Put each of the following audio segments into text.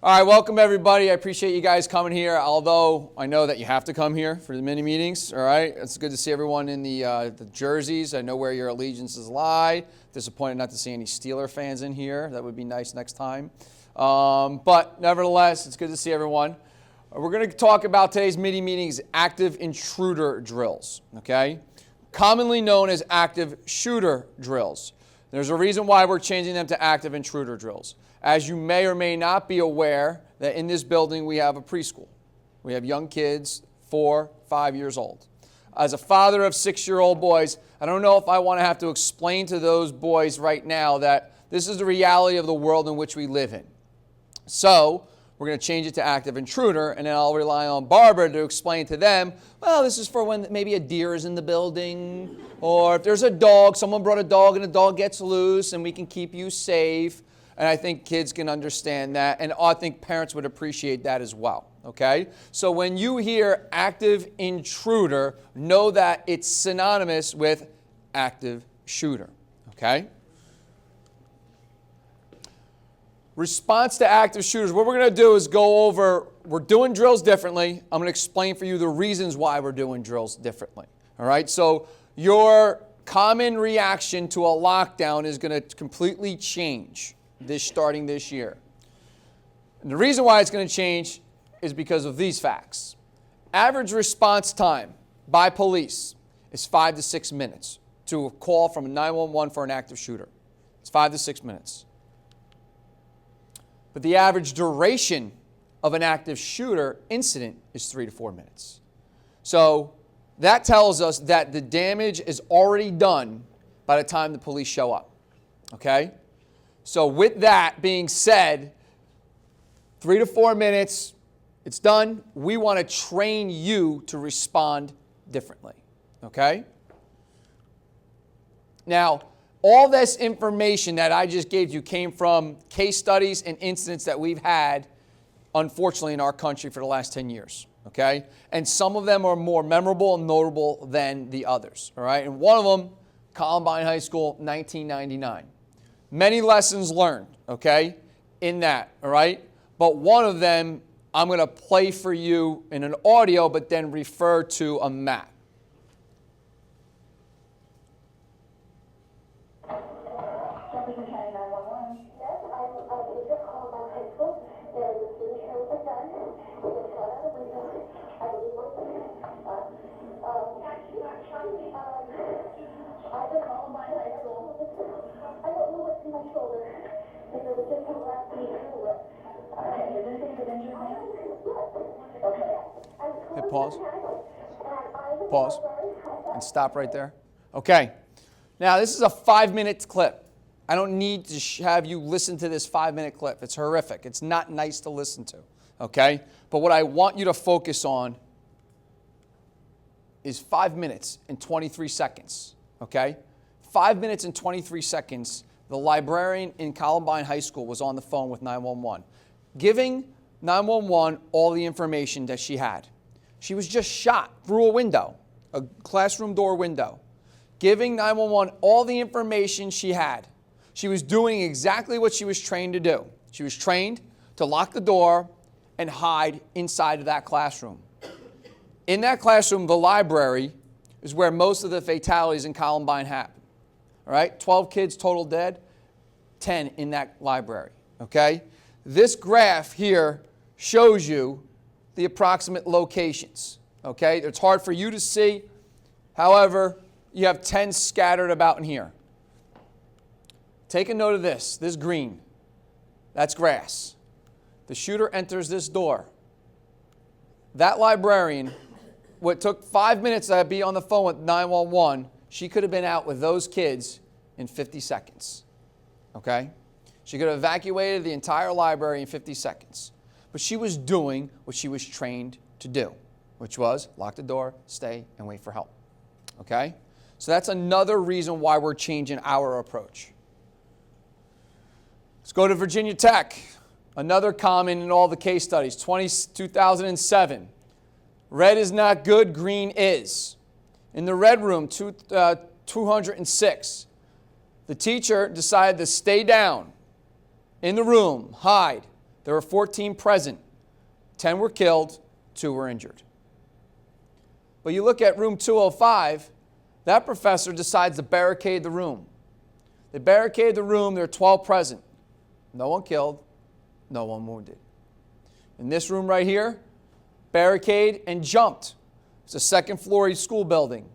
All right, welcome everybody. I appreciate you guys coming here, although I know that you have to come here for the mini meetings, all right? It's good to see everyone in the jerseys. I know where your allegiances lie. Disappointed not to see any Steeler fans in here. That would be nice next time. But nevertheless, it's good to see everyone. We're going to talk about today's mini meetings, active intruder drills, okay? Commonly known as active shooter drills. There's a reason why we're changing them to active intruder drills. As you may or may not be aware, that in this building we have a preschool. We have young kids, 4, 5 years old. As a father of 6-year-old boys, I don't know if I want to have to explain to those boys right now that this is the reality of the world in which we live in. So we're going to change it to active intruder, and then I'll rely on Barbara to explain to them, well, this is for when maybe a deer is in the building, or if there's a dog, someone brought a dog and the dog gets loose and we can keep you safe. And I think kids can understand that, and I think parents would appreciate that as well, okay? So when you hear active intruder, know that it's synonymous with active shooter, okay? Response to active shooters. What we're going to do is go over, we're doing drills differently. I'm going to explain for you the reasons why we're doing drills differently, all right? So your common reaction to a lockdown is going to completely change starting this year. And the reason why it's going to change is because of these facts. Average response time by police is 5 to 6 minutes to a call from 911 for an active shooter. It's 5 to 6 minutes. But the average duration of an active shooter incident is 3 to 4 minutes. So that tells us that the damage is already done by the time the police show up. Okay? So with that being said, 3 to 4 minutes, it's done. We want to train you to respond differently, okay? Now, all this information that I just gave you came from case studies and incidents that we've had, unfortunately, in our country for the last 10 years, okay? And some of them are more memorable and notable than the others, all right? And one of them, Columbine High School, 1999. Many lessons learned, okay, in that, all right? But one of them, I'm going to play for you in an audio, but then refer to a map. Hit pause. Pause. And stop right there. Okay. Now, this is a 5-minute clip. I don't need to have you listen to this 5-minute clip. It's horrific. It's not nice to listen to. Okay? But what I want you to focus on is 5 minutes and 23 seconds. Okay? 5 minutes and 23 seconds, the librarian in Columbine High School was on the phone with 911, giving 911 all the information that she had. She was just shot through a window, a classroom door window, giving 911 all the information she had. She was doing exactly what she was trained to do. She was trained to lock the door and hide inside of that classroom. In that classroom, the library, is where most of the fatalities in Columbine happen. All right, 12 kids total dead, 10 in that library, okay? This graph here shows you the approximate locations, okay? It's hard for you to see. However, you have 10 scattered about in here. Take a note of this. This green, that's grass. The shooter enters this door. That librarian, what took 5 minutes to be on the phone with 911, she could have been out with those kids in 50 seconds, okay? She could have evacuated the entire library in 50 seconds. But she was doing what she was trained to do, which was lock the door, stay, and wait for help, okay? So that's another reason why we're changing our approach. Let's go to Virginia Tech. Another common in all the case studies, 2007. Red is not good, green is. In the red room, 206. The teacher decided to stay down in the room, hide. There were 14 present. 10 were killed, 2 were injured. But you look at room 205, that professor decides to barricade the room. They barricade the room, there are 12 present. No one killed, no one wounded. In this room right here, barricade and jumped. It's a second-story school building.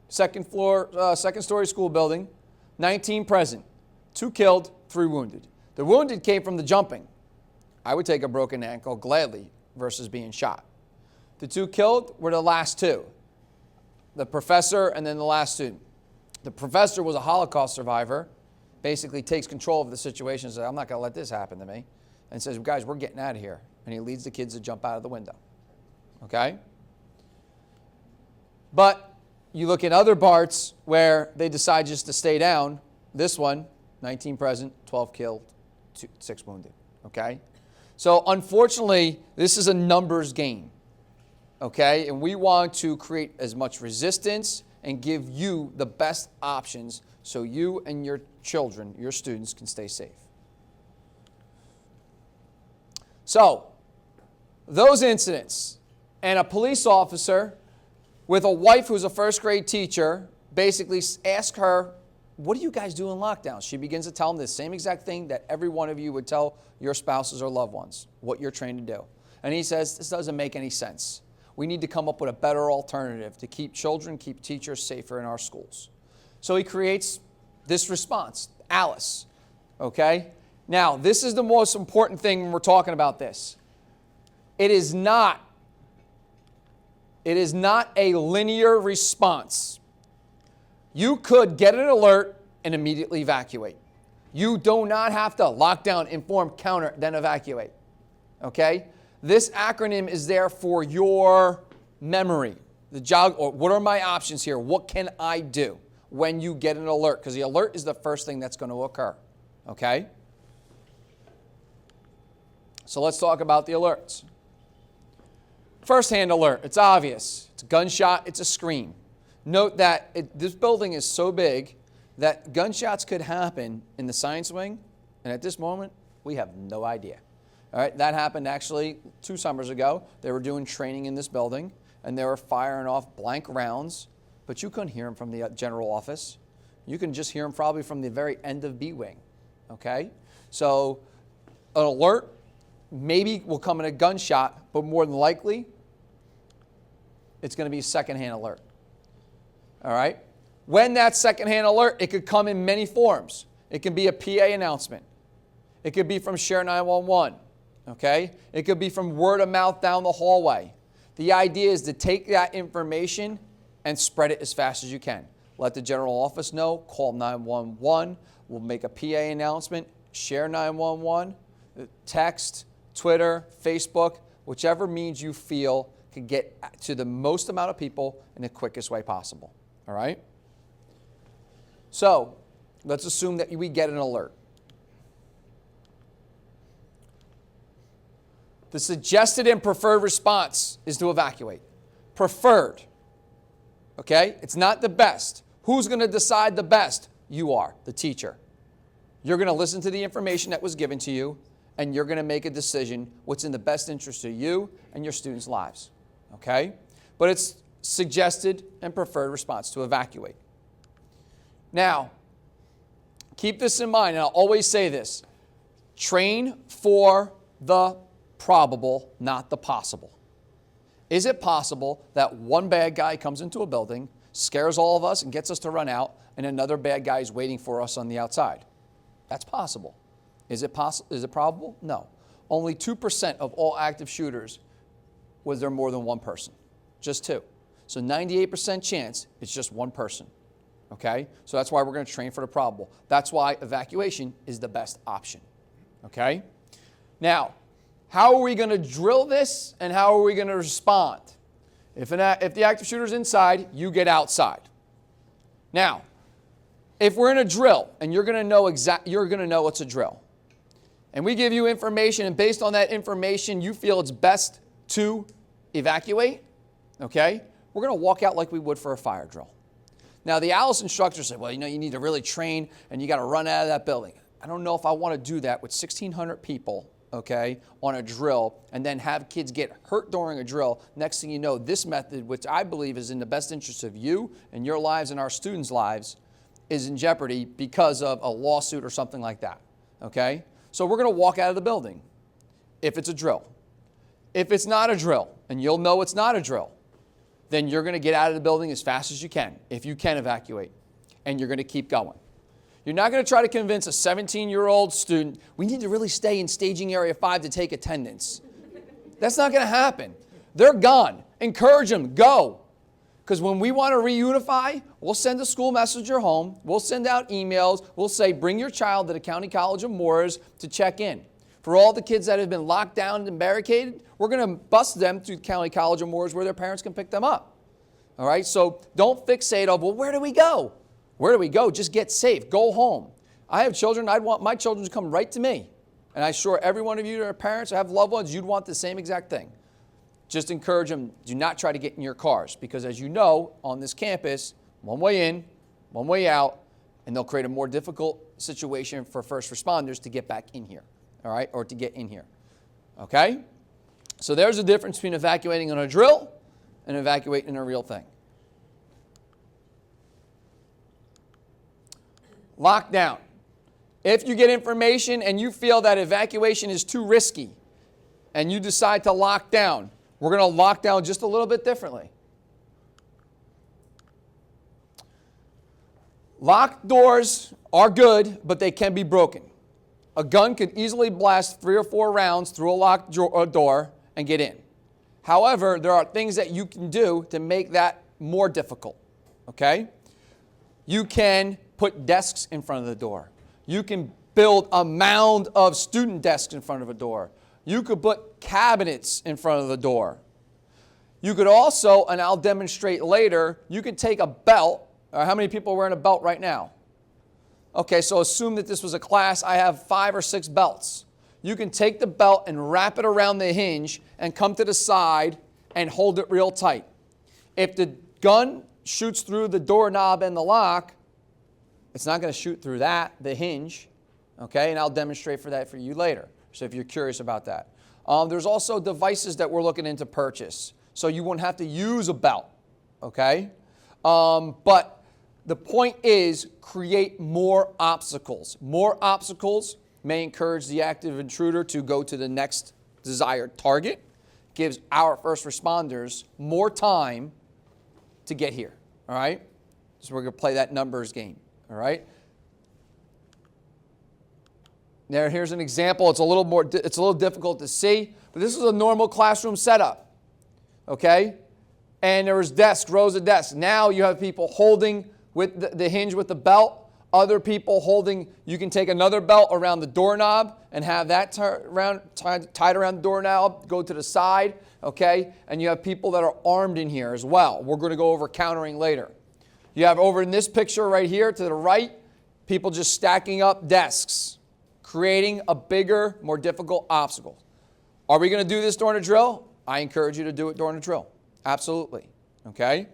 Second-story school building, 19 present. 2 killed, 3 wounded. The wounded came from the jumping. I would take a broken ankle gladly versus being shot. The 2 killed were the last 2. The professor and then the last student. The professor was a Holocaust survivor, basically takes control of the situation and says, I'm not going to let this happen to me, and says, guys, we're getting out of here. And he leads the kids to jump out of the window. Okay? But you look at other parts where they decide just to stay down. This one, 19 present, 12 killed, 6 wounded. Okay? So unfortunately, this is a numbers game. Okay? And we want to create as much resistance and give you the best options so you and your children, your students, can stay safe. So, those incidents, and a police officer with a wife who's a first grade teacher basically ask her, what do you guys do in lockdown? She begins to tell them the same exact thing that every one of you would tell your spouses or loved ones, what you're trained to do. And he says, this doesn't make any sense. We need to come up with a better alternative to keep children, keep teachers safer in our schools. So he creates this response, Alice. Okay? Now, this is the most important thing when we're talking about this. It is not a linear response. You could get an alert and immediately evacuate. You do not have to lock down, inform, counter, then evacuate. Okay? This acronym is there for your memory. Or what are my options here? What can I do when you get an alert? Because the alert is the first thing that's going to occur. Okay? So let's talk about the alerts. First-hand alert, it's obvious. It's a gunshot, it's a scream. Note that this building is so big that gunshots could happen in the science wing, and at this moment, we have no idea. All right, that happened actually 2 summers ago. They were doing training in this building, and they were firing off blank rounds, but you couldn't hear them from the general office. You can just hear them probably from the very end of B wing, okay? So an alert maybe will come in a gunshot, but more than likely, it's going to be a secondhand alert. All right? When that secondhand alert, it could come in many forms. It can be a PA announcement. It could be from Share 911. Okay? It could be from word of mouth down the hallway. The idea is to take that information and spread it as fast as you can. Let the general office know, call 911. We'll make a PA announcement, share 911, text, Twitter, Facebook, whichever means you feel can get to the most amount of people in the quickest way possible. All right? So, let's assume that we get an alert. The suggested and preferred response is to evacuate. Preferred. Okay? It's not the best. Who's going to decide the best? You are, the teacher. You're going to listen to the information that was given to you, and you're going to make a decision what's in the best interest of you and your students' lives. Okay? But it's suggested and preferred response to evacuate. Now, keep this in mind, and I'll always say this. Train for the probable, not the possible. Is it possible that one bad guy comes into a building, scares all of us and gets us to run out, and another bad guy is waiting for us on the outside? That's possible. Is it probable? No. Only 2% of all active shooters was there more than one person. Just 2. So 98% chance it's just one person. Okay? So that's why we're going to train for the probable. That's why evacuation is the best option. Okay? Now, how are we going to drill this and how are we going to respond? If the active shooter's inside, you get outside. Now, if we're in a drill and you're going to know it's a drill, and we give you information, and based on that information, you feel it's best to evacuate, okay, we're going to walk out like we would for a fire drill. Now, the Alice instructor said, well, you need to really train, and you got to run out of that building. I don't know if I want to do that with 1,600 people okay, on a drill, and then have kids get hurt during a drill. Next thing you know, this method, which I believe is in the best interest of you and your lives and our students' lives, is in jeopardy because of a lawsuit or something like that, okay? So we're going to walk out of the building if it's a drill. If it's not a drill, and you'll know it's not a drill, then you're going to get out of the building as fast as you can, if you can evacuate, and you're going to keep going. You're not going to try to convince a 17-year-old student, we need to really stay in staging area 5 to take attendance. That's not going to happen. They're gone. Encourage them, go. Because when we want to reunify, we'll send a school messenger home, we'll send out emails, we'll say, bring your child to the County College of Moors to check in. For all the kids that have been locked down and barricaded, we're going to bus them to County College of Moors where their parents can pick them up. All right, so don't fixate on, well, where do we go? Where do we go? Just get safe. Go home. I have children. I'd want my children to come right to me. And I'm sure every one of you that are parents or have loved ones, you'd want the same exact thing. Just encourage them, do not try to get in your cars. Because as you know, on this campus, one way in, one way out, and they'll create a more difficult situation for first responders to get back in here, all right, or to get in here, okay? So there's a difference between evacuating on a drill and evacuating in a real thing. Lockdown. If you get information and you feel that evacuation is too risky and you decide to lock down, we're going to lock down just a little bit differently. Locked doors are good, but they can be broken. A gun could easily blast 3 or 4 rounds through a locked door and get in. However, there are things that you can do to make that more difficult, okay? You can put desks in front of the door. You can build a mound of student desks in front of a door. You could put cabinets in front of the door. You could also, and I'll demonstrate later, you could take a belt. How many people are wearing a belt right now? Okay, so assume that this was a class. I have 5 or 6 belts. You can take the belt and wrap it around the hinge and come to the side and hold it real tight. If the gun shoots through the doorknob and the lock, it's not going to shoot through the hinge, okay? And I'll demonstrate that for you later, so if you're curious about that. There's also devices that we're looking into purchase, so you won't have to use a belt, okay? But the point is, create more obstacles. More obstacles may encourage the active intruder to go to the next desired target, gives our first responders more time to get here, all right? So we're going to play that numbers game. All right. Now here's an example. It's a little difficult to see, but this is a normal classroom setup. Okay, and there was desks, rows of desks. Now you have people holding with the hinge with the belt. Other people holding. You can take another belt around the doorknob and have that tied around the doorknob. Go to the side. Okay, and you have people that are armed in here as well. We're going to go over countering later. You have over in this picture right here to the right, people just stacking up desks, creating a bigger, more difficult obstacle. Are we going to do this during a drill? I encourage you to do it during a drill. Absolutely. Okay?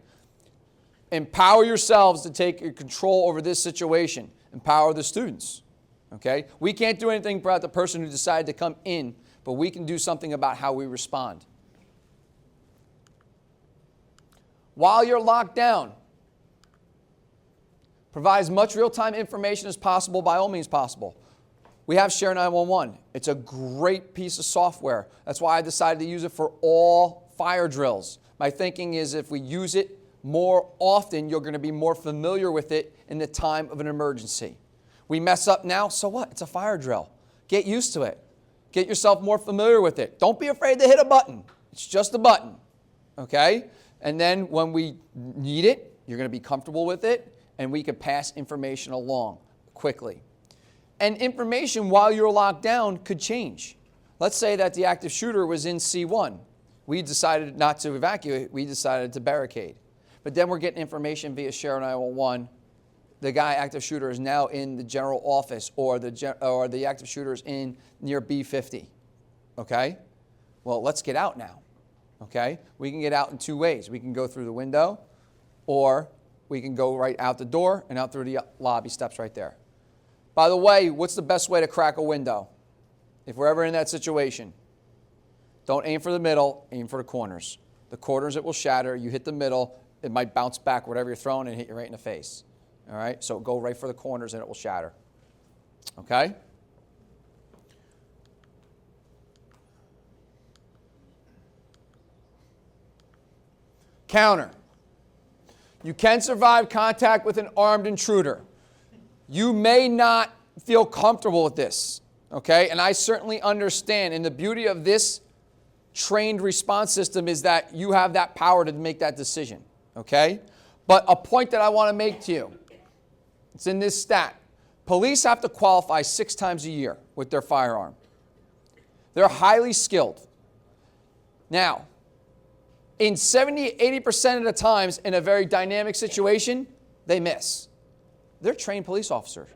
Empower yourselves to take control over this situation. Empower the students. Okay? We can't do anything about the person who decided to come in, but we can do something about how we respond. While you're locked down, provide as much real-time information as possible, by all means possible. We have Share 911. It's a great piece of software. That's why I decided to use it for all fire drills. My thinking is if we use it more often, you're going to be more familiar with it in the time of an emergency. We mess up now, so what? It's a fire drill. Get used to it. Get yourself more familiar with it. Don't be afraid to hit a button. It's just a button, okay? And then when we need it, you're going to be comfortable with it, and we can pass information along quickly. And information while you're locked down could change. Let's say that the active shooter was in C1. We decided not to evacuate. We decided to barricade. But then we're getting information via Share 911. The active shooter is now in the general office, or the active shooter is in near B50. Okay? Well, let's get out now. Okay? We can get out in 2 ways. We can go through the window, or we can go right out the door and out through the lobby steps right there. By the way, what's the best way to crack a window? if we're ever in that situation, don't aim for the middle, aim for the corners. The corners, it will shatter. You hit the middle, it might bounce back, whatever you're throwing, and hit you right in the face. All right? So go right for the corners, and it will shatter. Okay? Counter. You can survive contact with an armed intruder. You may not feel comfortable with this, okay? And I certainly understand. And the beauty of this trained response system is that you have that power to make that decision, okay? But a point that I want to make to you, it's in this stat. Police have to qualify 6 times a year with their firearm. They're highly skilled. Now, in 70, 80% of the times in a very dynamic situation, they miss. They're trained police officers.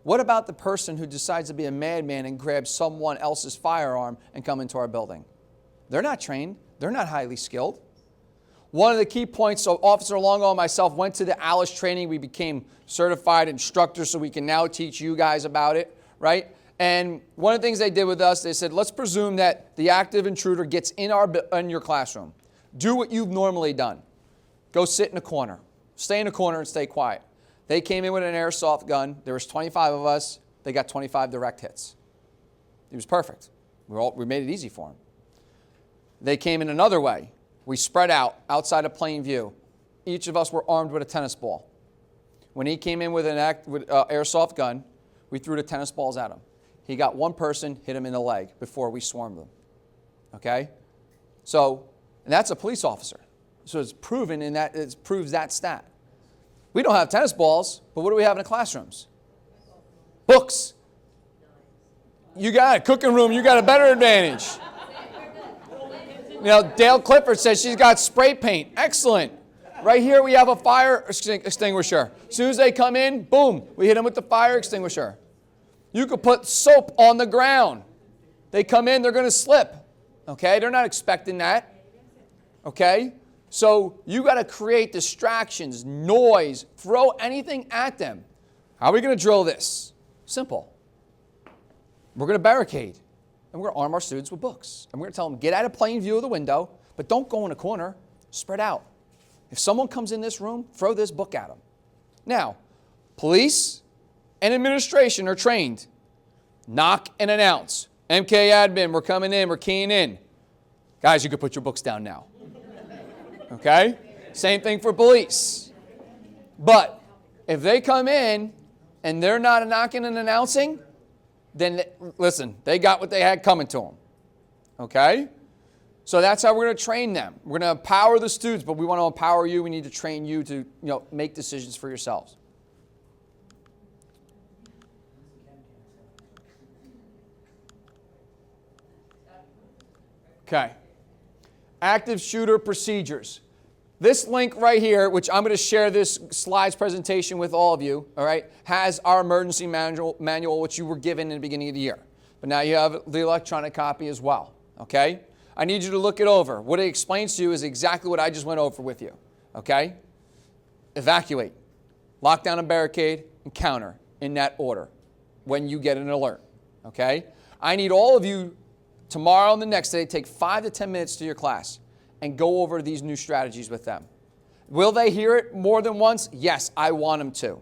What about the person who decides to be a madman and grabs someone else's firearm and come into our building? They're not trained. They're not highly skilled. One of the key points, so Officer Longo and myself went to the ALICE training. We became certified instructors, so we can now teach you guys about it, right? And one of the things they did with us, they said, let's presume that the active intruder gets in your classroom. Do what you've normally done. Go sit in a corner. Stay in a corner and stay quiet. They came in with an airsoft gun. There was 25 of us. They got 25 direct hits. It was perfect. We made it easy for them. They came in another way. We spread out outside of plain view. Each of us were armed with a tennis ball. When he came in with an airsoft gun, we threw the tennis balls at him. He got one person, hit him in the leg before we swarmed them. Okay? So, and that's a police officer. So it's proven in that, it proves that stat. We don't have tennis balls, but what do we have in the classrooms? Books. You got a cooking room, you got a better advantage. You know, Dale Clifford says she's got spray paint. Excellent. Right here we have a fire extinguisher. As soon as they come in, boom, we hit them with the fire extinguisher. You could put soap on the ground. They come in, they're going to slip. Okay? They're not expecting that. Okay? So you got to create distractions, noise, throw anything at them. How are we going to drill this? Simple. We're going to barricade. And we're going to arm our students with books. And we're going to tell them, get out of plain view of the window, but don't go in a corner. Spread out. If someone comes in this room, throw this book at them. Now, police and administration are trained. Knock and announce. MK admin, we're coming in, we're keying in. Guys, you can put your books down now. Okay? Same thing for police. But if they come in and they're not knocking and announcing, then listen, they got what they had coming to them. Okay? So that's how we're going to train them. We're going to empower the students, but we want to empower you. We need to train you to, make decisions for yourselves. Okay. Active shooter procedures. This link right here, which I'm going to share this slides presentation with all of you, all right, has our emergency manual, which you were given in the beginning of the year. But now you have the electronic copy as well, okay? I need you to look it over. What it explains to you is exactly what I just went over with you, okay? Evacuate, lock down and barricade, and counter in that order when you get an alert, okay? I need all of you tomorrow and the next day, take 5 to 10 minutes to your class and go over these new strategies with them. Will they hear it more than once? Yes, I want them to.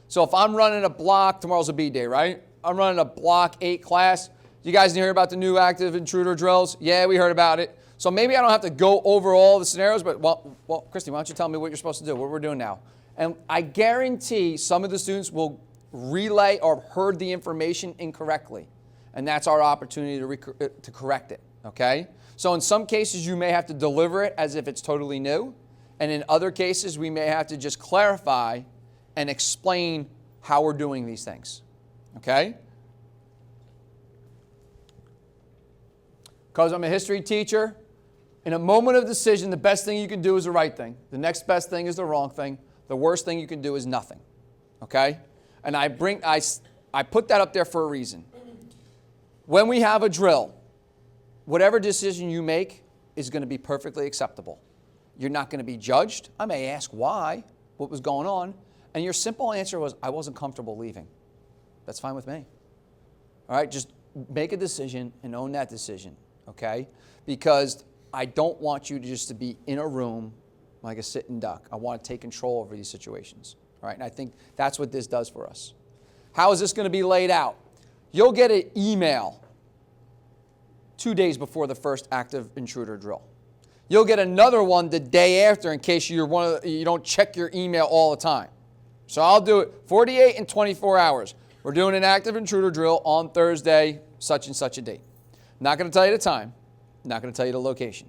So if I'm running a block, tomorrow's a B day, right? I'm running a block 8 class. You guys hear about the new active intruder drills? Yeah, we heard about it. So maybe I don't have to go over all the scenarios, but well, Christy, why don't you tell me what you're supposed to do, what we're doing now? And I guarantee some of the students will relay or heard the information incorrectly. And that's our opportunity to correct it, okay? So in some cases, you may have to deliver it as if it's totally new. And in other cases, we may have to just clarify and explain how we're doing these things, okay? Because I'm a history teacher, in a moment of decision, the best thing you can do is the right thing. The next best thing is the wrong thing. The worst thing you can do is nothing, okay? And I put that up there for a reason. When we have a drill, whatever decision you make is going to be perfectly acceptable. You're not going to be judged. I may ask why, what was going on, and your simple answer was, I wasn't comfortable leaving. That's fine with me. All right, just make a decision and own that decision, okay? Because I don't want you to be in a room like a sitting duck. I want to take control over these situations, all right? And I think that's what this does for us. How is this going to be laid out? You'll get an email 2 days before the first active intruder drill. You'll get another one the day after in case you don't check your email all the time. So I'll do it 48 and 24 hours. We're doing an active intruder drill on Thursday, such and such a date. Not going to tell you the time. Not going to tell you the location.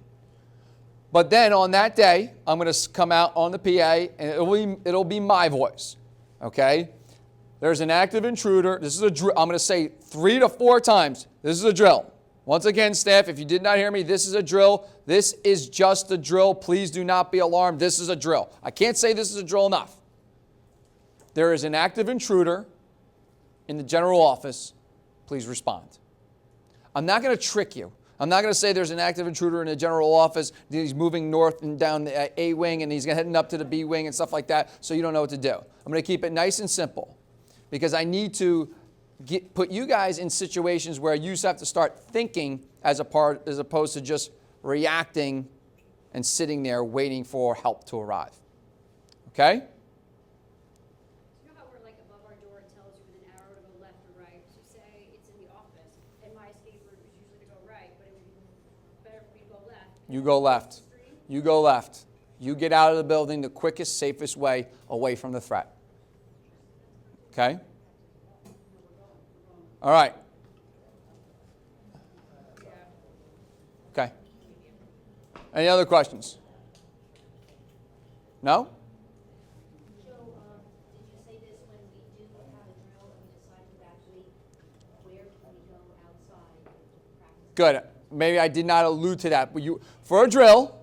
But then on that day, I'm going to come out on the PA, and it'll be my voice, okay? There's an active intruder. This is a drill. I'm going to say 3 to 4 times, this is a drill. Once again, staff, if you did not hear me, this is a drill. This is just a drill. Please do not be alarmed. This is a drill. I can't say this is a drill enough. There is an active intruder in the general office. Please respond. I'm not going to trick you. I'm not going to say there's an active intruder in the general office. He's moving north and down the A wing, and he's heading up to the B wing and stuff like that, so you don't know what to do. I'm going to keep it nice and simple because I need to put you guys in situations where you just have to start thinking as opposed to just reacting and sitting there waiting for help to arrive. Okay? You know how we're like above our door, it tells you with an arrow to go left or right. So say it's in the office, and my escape route is usually to go right, but it would be better for me to go left. You go left. You go left. You get out of the building the quickest, safest way away from the threat. Okay? All right. Okay. Any other questions? No? Joe, did you say this when we do have a drill and we decide to evacuate? Where can we go outside to practice? Good. Maybe I did not allude to that. But for a drill,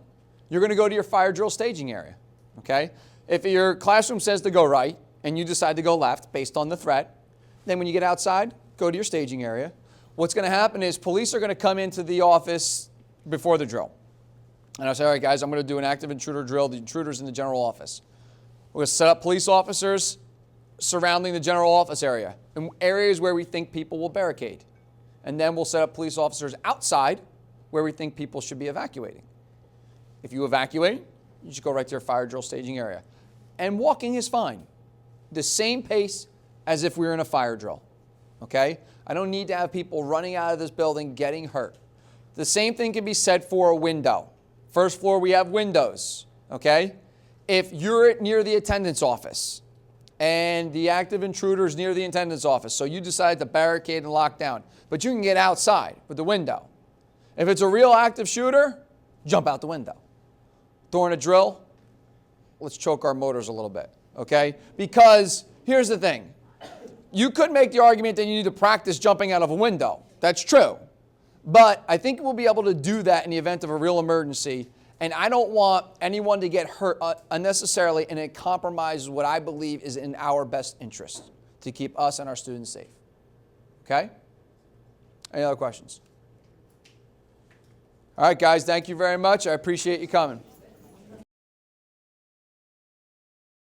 you're going to go to your fire drill staging area. Okay? If your classroom says to go right and you decide to go left based on the threat, then when you get outside, go to your staging area. What's going to happen is police are going to come into the office before the drill. And I'll say, all right, guys, I'm going to do an active intruder drill. The intruder's in the general office. We're going to set up police officers surrounding the general office area in areas where we think people will barricade. And then we'll set up police officers outside where we think people should be evacuating. If you evacuate, you just go right to your fire drill staging area. And walking is fine. The same pace as if we were in a fire drill. Okay? I don't need to have people running out of this building getting hurt. The same thing can be said for a window. First floor, we have windows. Okay? If you're near the attendance office and the active intruder is near the attendance office, so you decide to barricade and lock down, but you can get outside with the window. If it's a real active shooter, jump out the window. During a drill, let's choke our motors a little bit. Okay? Because here's the thing. You could make the argument that you need to practice jumping out of a window. That's true. But I think we'll be able to do that in the event of a real emergency. And I don't want anyone to get hurt unnecessarily, and it compromises what I believe is in our best interest to keep us and our students safe. Okay? Any other questions? All right, guys, thank you very much. I appreciate you coming.